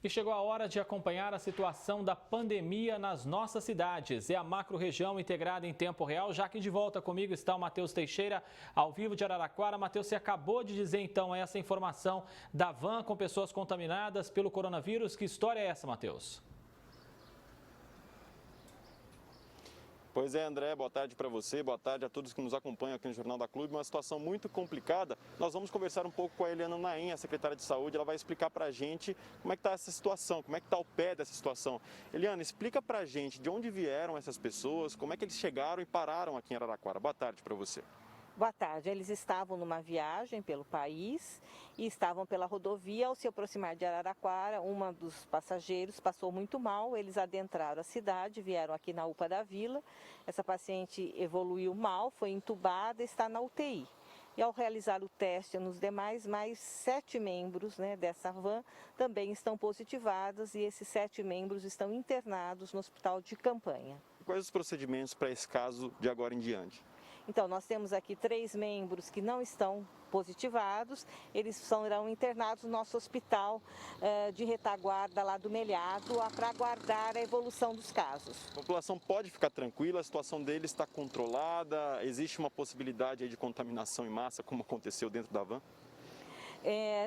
E chegou a hora de acompanhar a situação da pandemia nas nossas cidades. É a macro-região integrada em tempo real. Já que de volta comigo está o Matheus Teixeira, ao vivo de Araraquara. Matheus, você acabou de dizer então essa informação da van com pessoas contaminadas pelo coronavírus. Que história é essa, Matheus? Pois é, André, boa tarde para você, boa tarde a todos que nos acompanham aqui no Jornal da Clube. Uma situação muito complicada. Nós vamos conversar um pouco com a Eliana Naim, a secretária de Saúde. Ela vai explicar para a gente como é que está essa situação, como é que está o pé dessa situação. Eliana, explica para a gente de onde vieram essas pessoas, como é que eles chegaram e pararam aqui em Araraquara. Boa tarde para você. Boa tarde, eles estavam numa viagem pelo país e estavam pela rodovia. Ao se aproximar de Araraquara, uma dos passageiros passou muito mal, eles adentraram a cidade, vieram aqui na UPA da Vila. Essa paciente evoluiu mal, foi entubada e está na UTI. E ao realizar o teste nos demais, mais 7 membros dessa van também estão positivados e esses 7 membros estão internados no hospital de campanha. Quais os procedimentos para esse caso de agora em diante? Então, nós temos aqui 3 membros que não estão positivados, eles serão internados no nosso hospital de retaguarda lá do Melhado para aguardar a evolução dos casos. A população pode ficar tranquila, a situação deles está controlada, existe uma possibilidade aí de contaminação em massa, como aconteceu dentro da van?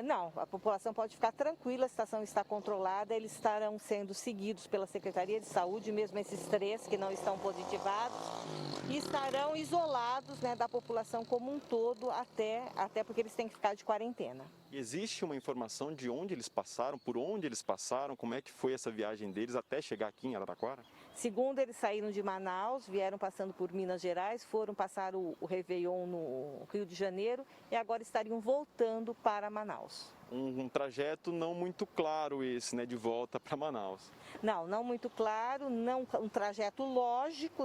Não, a população pode ficar tranquila, a situação está controlada, eles estarão sendo seguidos pela Secretaria de Saúde, mesmo esses 3 que não estão positivados, e estarão isolados da população como um todo, até porque eles têm que ficar de quarentena. Existe uma informação de onde eles passaram, por onde eles passaram, como é que foi essa viagem deles até chegar aqui em Araraquara? Segundo, eles saíram de Manaus, vieram passando por Minas Gerais, foram passar o Réveillon no Rio de Janeiro e agora estariam voltando para Manaus. Um trajeto não muito claro esse, de volta para Manaus. Não muito claro, não um trajeto lógico,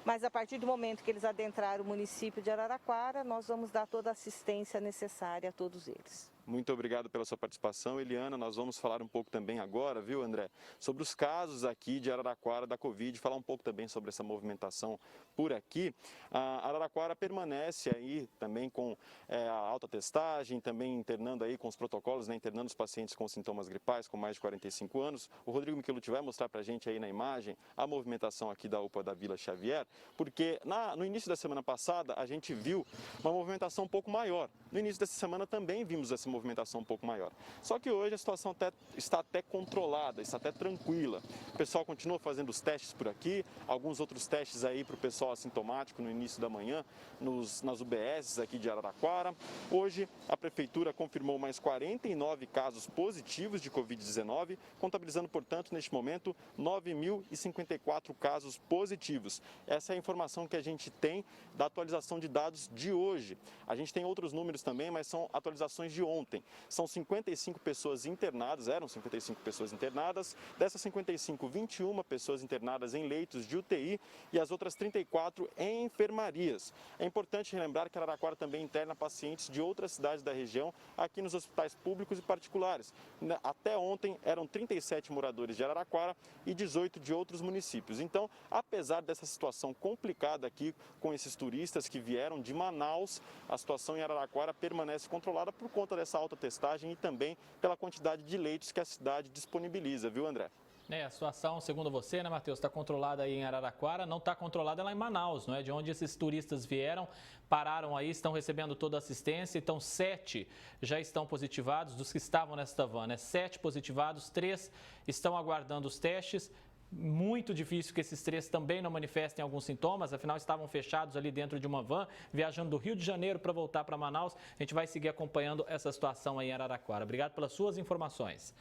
mas a partir do momento que eles adentraram o município de Araraquara, nós vamos dar toda a assistência necessária a todos eles. Muito obrigado pela sua participação, Eliana. Nós vamos falar um pouco também agora, viu, André, sobre os casos aqui de Araraquara da Covid, falar um pouco também sobre essa movimentação por aqui. A Araraquara permanece aí também com a alta testagem, também internando aí com os protocolos, internando os pacientes com sintomas gripais com mais de 45 anos. O Rodrigo Michelucci vai mostrar para a gente aí na imagem a movimentação aqui da UPA da Vila Xavier, porque no início da semana passada a gente viu uma movimentação um pouco maior. No início dessa semana também vimos essa movimentação um pouco maior. Só que hoje a situação está até controlada, está até tranquila. O pessoal continua fazendo os testes por aqui, alguns outros testes aí para o pessoal assintomático no início da manhã, nas UBSs aqui de Araraquara. Hoje a Prefeitura confirmou mais 49 casos positivos de Covid-19, contabilizando, portanto, neste momento, 9.054 casos positivos. Essa é a informação que a gente tem da atualização de dados de hoje. A gente tem outros números também, mas são atualizações de ontem. São 55 pessoas internadas, eram 55 pessoas internadas, dessas 55, 21 pessoas internadas em leitos de UTI e as outras 34 em enfermarias. É importante relembrar que Araraquara também interna pacientes de outras cidades da região, aqui nos hospitais públicos e particulares. Até ontem eram 37 moradores de Araraquara e 18 de outros municípios. Então, apesar dessa situação complicada aqui com esses turistas que vieram de Manaus, a situação em Araraquara permanece controlada por conta dessa alta testagem e também pela quantidade de leitos que a cidade disponibiliza, viu, André? A situação, segundo você, Matheus, está controlada aí em Araraquara, não está controlada lá em Manaus, não é? De onde esses turistas vieram, pararam aí, estão recebendo toda a assistência, então 7 já estão positivados dos que estavam nesta van, 7 positivados, 3 estão aguardando os testes. Muito difícil que esses 3 também não manifestem alguns sintomas, afinal estavam fechados ali dentro de uma van, viajando do Rio de Janeiro para voltar para Manaus. A gente vai seguir acompanhando essa situação aí em Araraquara. Obrigado pelas suas informações.